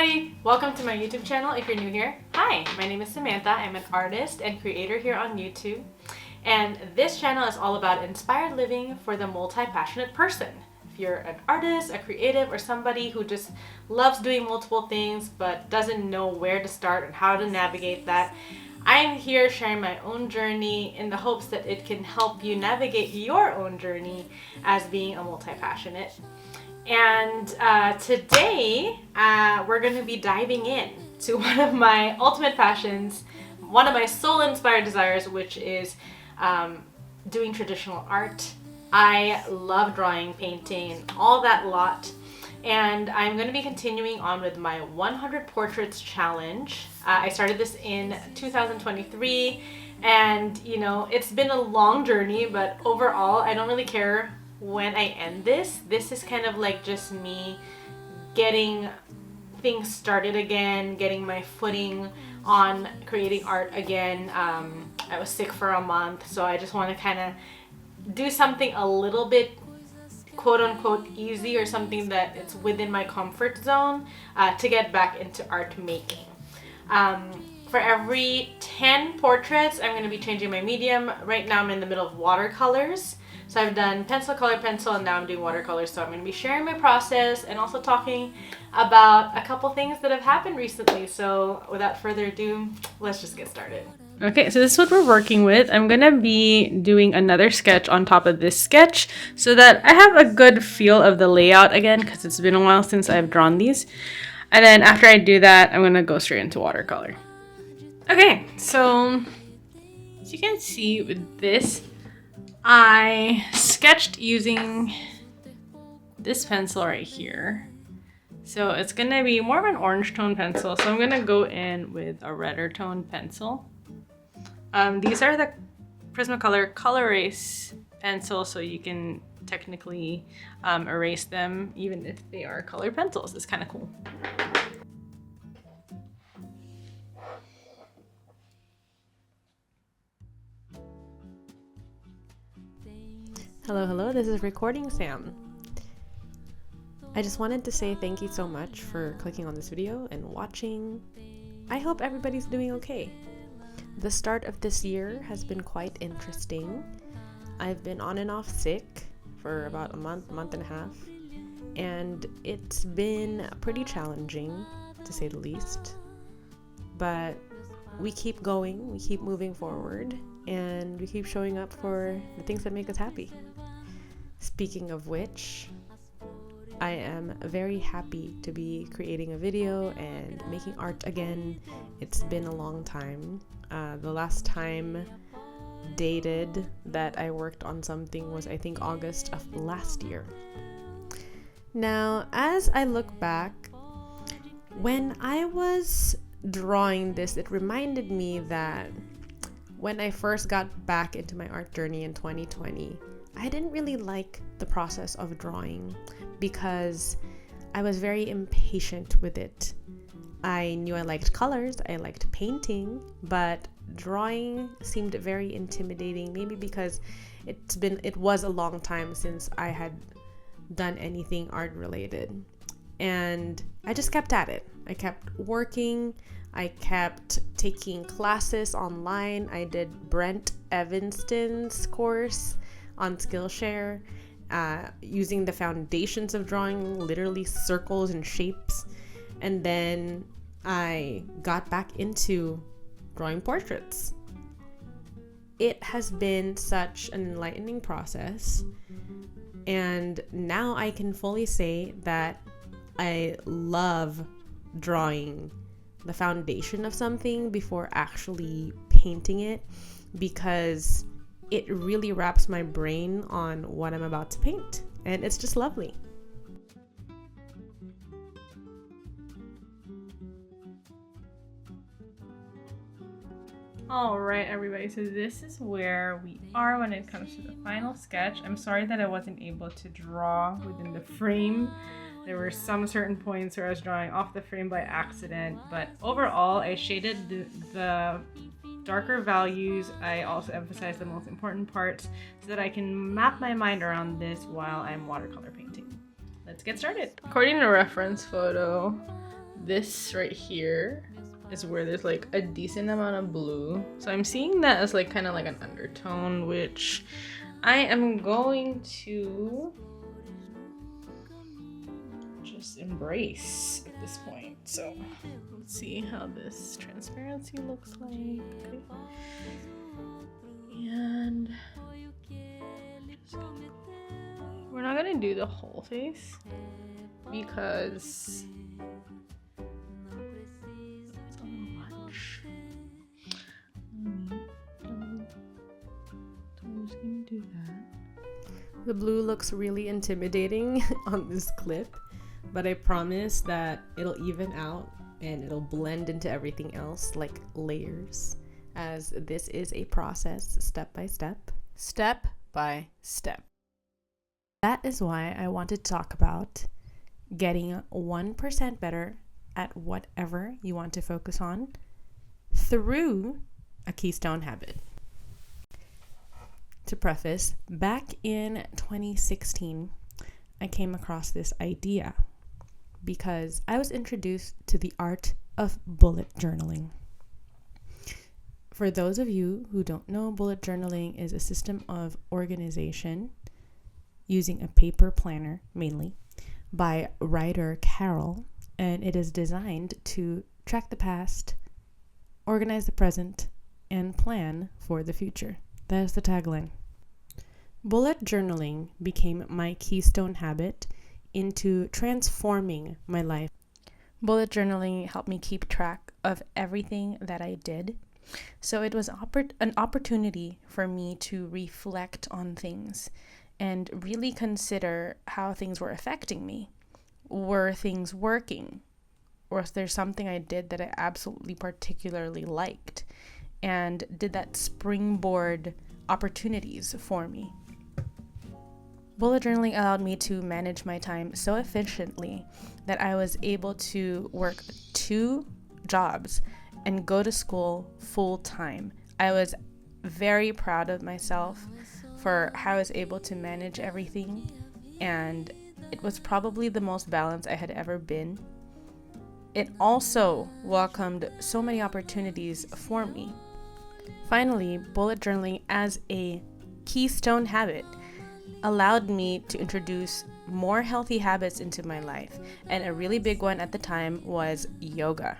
everybody! Welcome to my YouTube channel if you're new here. Hi, my name is Samantha. I'm an artist and creator here on YouTube. And this channel is all about inspired living for the multi-passionate person. If you're an artist, a creative, or somebody who just loves doing multiple things but doesn't know where to start and how to navigate that, I'm here sharing my own journey in the hopes that it can help you navigate your own journey as being a multi-passionate. And today we're going to be diving in to one of my ultimate passions, one of my soul-inspired desires, which is doing traditional art. I love drawing, painting, all that lot. And I'm going to be continuing on with my 100 Portraits Challenge. I started this in 2023, and you know, it's been a long journey, but overall I don't really care when I end this. This is kind of like just me getting things started again, getting my footing on creating art again. I was sick for a month, so I just want to kind of do something a little bit quote unquote easy, or something that it's within my comfort zone to get back into art making. For every 10 portraits, I'm going to be changing my medium. Right now I'm in the middle of watercolors. So I've done pencil, color, pencil, and now I'm doing watercolors. So I'm going to be sharing my process and also talking about a couple things that have happened recently. So without further ado, let's just get started. Okay, so this is what we're working with. I'm going to be doing another sketch on top of this sketch so that I have a good feel of the layout again, because it's been a while since I've drawn these. And then after I do that, I'm going to go straight into watercolor. Okay, so as you can see with this, I sketched using this pencil right here. So it's going to be more of an orange tone pencil. So I'm going to go in with a redder tone pencil. These are the Prismacolor Color Erase pencils, so you can technically erase them even if they are colored pencils. It's kind of cool. Hello, this is Recording Sam. I just wanted to say thank you so much for clicking on this video and watching. I hope everybody's doing okay. The start of this year has been quite interesting. I've been on and off sick for about a month and a half, and it's been pretty challenging to say the least. But we keep going, we keep moving forward, and we keep showing up for the things that make us happy. Speaking of which, I am very happy to be creating a video and making art again. It's been a long time. The last time dated that I worked on something was, I think, August of last year. Now, as I look back, when I was drawing this, it reminded me that when I first got back into my art journey in 2020, I didn't really like the process of drawing because I was very impatient with it. I knew I liked colors, I liked painting, but drawing seemed very intimidating, maybe because it was a long time since I had done anything art related. And I just kept at it. I kept working, I kept taking classes online. I did Brent Evanston's course on Skillshare, using the foundations of drawing, literally circles and shapes. And then I got back into drawing portraits. It has been such an enlightening process, and now I can fully say that I love drawing the foundation of something before actually painting it, because it really wraps my brain on what I'm about to paint, and it's just lovely. Alright everybody, so this is where we are when it comes to the final sketch. I'm sorry that I wasn't able to draw within the frame. There were some certain points where I was drawing off the frame by accident, but overall I shaded the darker values. I also emphasize the most important parts so that I can map my mind around this while I'm watercolor painting. Let's get started. According to reference photo, this right here is where there's like a decent amount of blue. So I'm seeing that as like kind of like an undertone, which I am going to just embrace at this point. So let's see how this transparency looks like. Okay. And we're not gonna do the whole face because it's a little much. So I'm just gonna do that. The blue looks really intimidating on this clip, but I promise that it'll even out and it'll blend into everything else like layers, as this is a process step by step. Step by step. That is why I wanted to talk about getting 1% better at whatever you want to focus on through a Keystone habit. To preface, back in 2016, I came across this idea because I was introduced to the art of bullet journaling. For those of you who don't know, bullet journaling is a system of organization using a paper planner mainly by writer Carol, and it is designed to track the past, organize the present, and plan for the future. That is the tagline. Bullet journaling became my keystone habit into transforming my life. Bullet journaling helped me keep track of everything that I did. So it was an opportunity for me to reflect on things and really consider how things were affecting me. Were things working? Or was there something I did that I absolutely particularly liked? And did that springboard opportunities for me? Bullet journaling allowed me to manage my time so efficiently that I was able to work 2 jobs and go to school full time. I was very proud of myself for how I was able to manage everything, and it was probably the most balanced I had ever been. It also welcomed so many opportunities for me. Finally, bullet journaling as a keystone habit allowed me to introduce more healthy habits into my life, and a really big one at the time was yoga.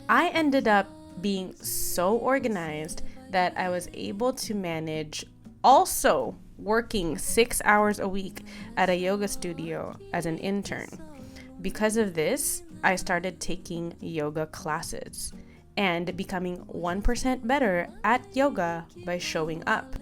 I ended up being so organized that I was able to manage also working 6 hours a week at a yoga studio as an intern. Because of this, I started taking yoga classes and becoming 1% better at yoga by showing up.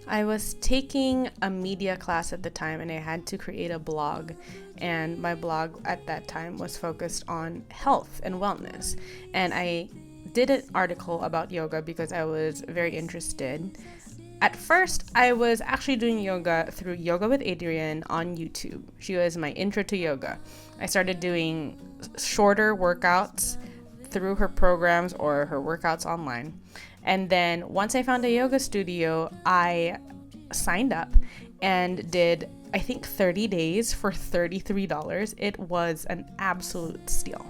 I was taking a media class at the time, and I had to create a blog, and my blog at that time was focused on health and wellness, and I did an article about yoga because I was very interested. At first, I was actually doing yoga through Yoga with Adrienne on YouTube. She was my intro to yoga. I started doing shorter workouts through her programs or her workouts online. And then once I found a yoga studio, I signed up and did, I think, 30 days for $33. It was an absolute steal.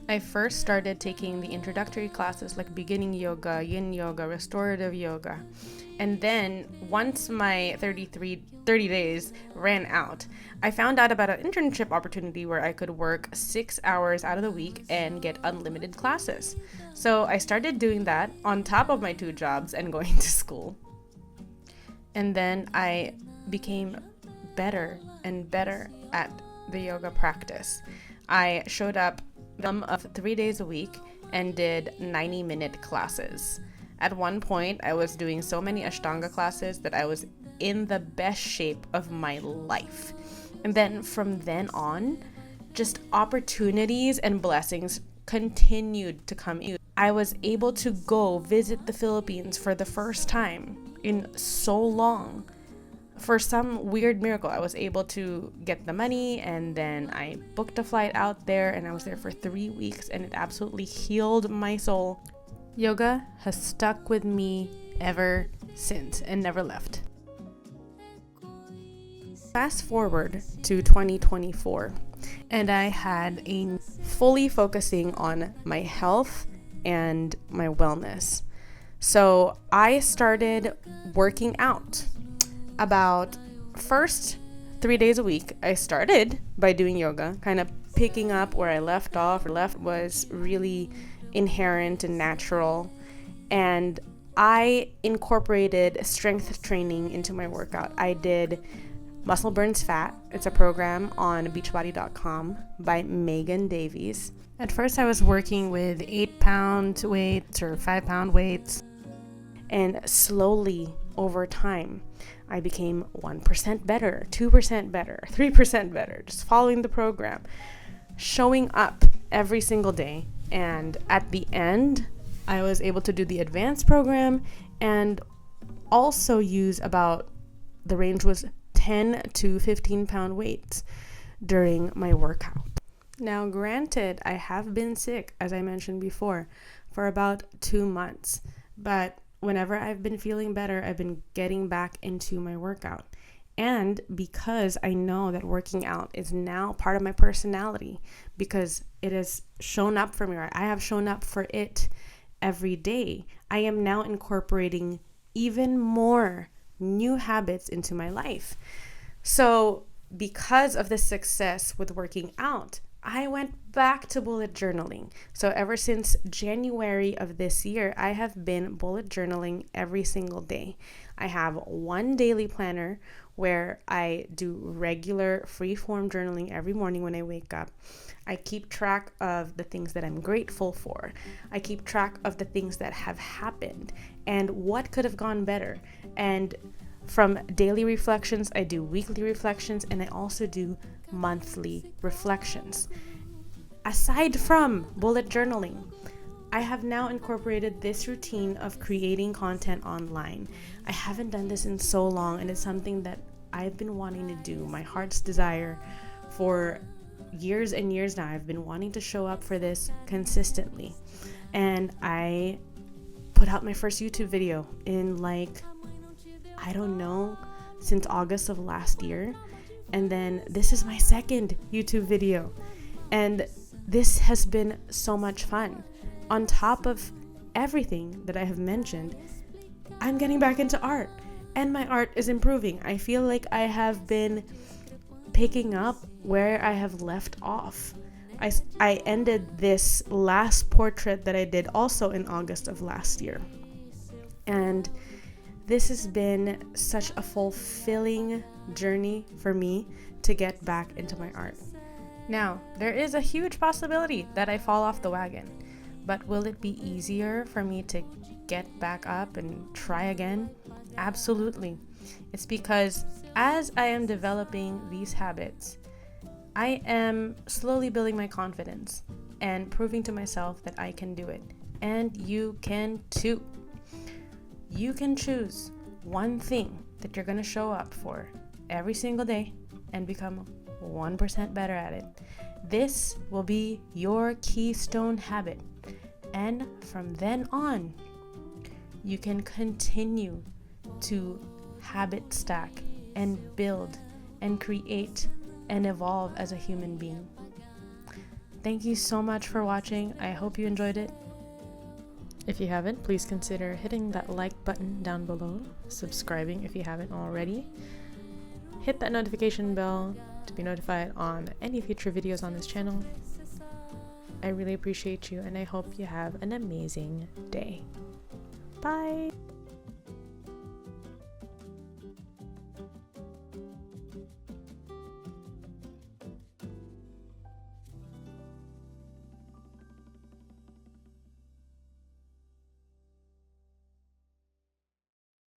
I first started taking the introductory classes like beginning yoga, yin yoga, restorative yoga. And then once my 30 days ran out, I found out about an internship opportunity where I could work 6 hours out of the week and get unlimited classes. So I started doing that on top of my 2 jobs and going to school. And then I became better and better at the yoga practice. I showed up of 3 days a week and did 90-minute classes. At one point, I was doing so many Ashtanga classes that I was in the best shape of my life. And then from then on, just opportunities and blessings continued to come in. I was able to go visit the Philippines for the first time in so long. For some weird miracle, I was able to get the money, and then I booked a flight out there, and I was there for 3 weeks, and it absolutely healed my soul. Yoga has stuck with me ever since and never left. Fast forward to 2024. and I had a fully focusing on my health and my wellness. So I started working out about first 3 days a week. I started by doing yoga, kind of picking up where I left off. Left was really inherent and natural, and I incorporated strength training into my workout. I did Muscle Burns Fat. It's a program on beachbody.com by Megan Davies. At first I was working with 8-pound weights or 5-pound weights, and slowly over time I became 1% better, 2% better, 3% better, just following the program, showing up every single day. And at the end, I was able to do the advanced program and also use the range was 10 to 15 pound weights during my workout. Now, granted, I have been sick, as I mentioned before, for about 2 months, but whenever I've been feeling better, I've been getting back into my workout. And because I know that working out is now part of my personality, because it has shown up for me, or I have shown up for it every day, I am now incorporating even more new habits into my life. So because of the success with working out, I went back to bullet journaling. So ever since January of this year, I have been bullet journaling every single day. I have one daily planner where I do regular free-form journaling every morning when I wake up. I keep track of the things that I'm grateful for. I keep track of the things that have happened and what could have gone better. And from daily reflections, I do weekly reflections, and I also do monthly reflections. Aside from bullet journaling, I have now incorporated this routine of creating content online. I haven't done this in so long, and it's something that I've been wanting to do, my heart's desire for years and years now. I've been wanting to show up for this consistently. And I put out my first YouTube video in since August of last year. And then this is my second YouTube video. And this has been so much fun. On top of everything that I have mentioned, I'm getting back into art, and my art is improving. I feel like I have been picking up where I have left off. I ended this last portrait that I did also in August of last year. And this has been such a fulfilling journey for me to get back into my art. Now, there is a huge possibility that I fall off the wagon, but will it be easier for me to get back up and try again? Absolutely. It's because as I am developing these habits, I am slowly building my confidence and proving to myself that I can do it. And you can too. You can choose one thing that you're going to show up for every single day and become 1% better at it. This will be your keystone habit. And from then on, you can continue to habit stack and build and create and evolve as a human being. Thank you so much for watching. I hope you enjoyed it. If you haven't, please consider hitting that like button down below, subscribing if you haven't already. Hit that notification bell to be notified on any future videos on this channel. I really appreciate you, and I hope you have an amazing day. Bye!